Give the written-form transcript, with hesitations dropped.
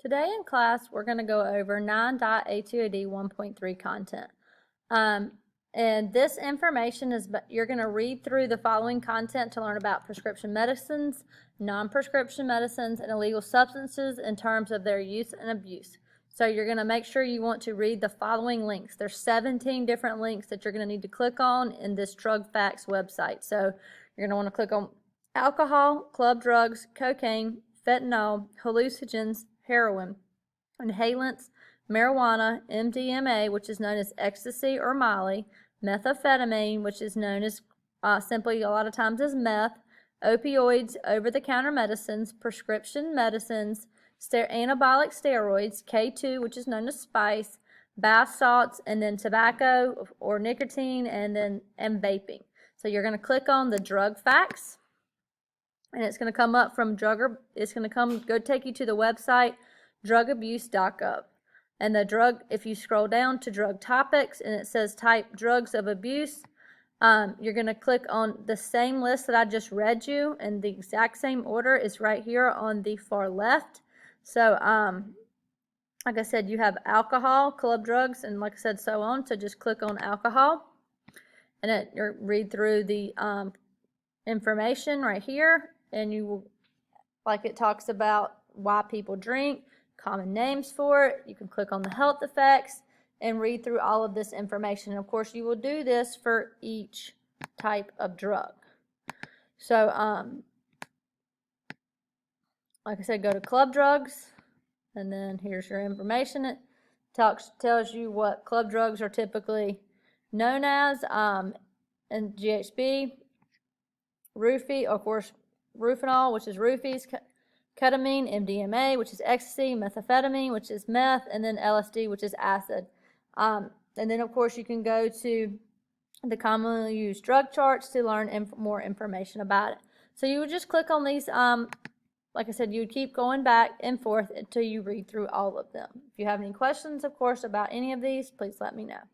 Today in class, we're going to go over 9.ATOD.1.3 content. And this information is, you're going to read through the following content to learn about prescription medicines, non-prescription medicines, and illegal substances in terms of their use and abuse. So you're going to make sure you want to read the following links. There's 17 different links that you're going to need to click on in this Drug Facts website. So you're going to want to click on alcohol, club drugs, cocaine, fentanyl, hallucinogens, heroin, inhalants, marijuana, MDMA, which is known as ecstasy or Molly, methamphetamine, which is known as simply a lot of times as meth, opioids, over-the-counter medicines, prescription medicines, anabolic steroids, K2, which is known as spice, bath salts, and then tobacco or nicotine, and vaping. So you're going to click on the drug facts, and it's going to come up from it's going to go take you to the website drugabuse.gov. And if you scroll down to drug topics and it says type drugs of abuse, you're going to click on the same list that I just read you, and the exact same order is right here on the far left. So, like I said, you have alcohol, club drugs, and like I said, so on. So just click on alcohol, and you read through the information right here, and you will, like it talks about why people drink, common names for it. You can click on the health effects and read through all of this information. Of course, you will do this for each type of drug. So, like I said, go to club drugs, and then here's your information. It tells you what club drugs are typically known as, and GHB, roofie, of course, rufinol, which is roofies, ketamine, MDMA, which is ecstasy, methamphetamine, which is meth, and then LSD, which is acid. And then, of course, you can go to the commonly used drug charts to learn more information about it. So you would just click on these, like I said, you would keep going back and forth until you read through all of them. If you have any questions, of course, about any of these, please let me know.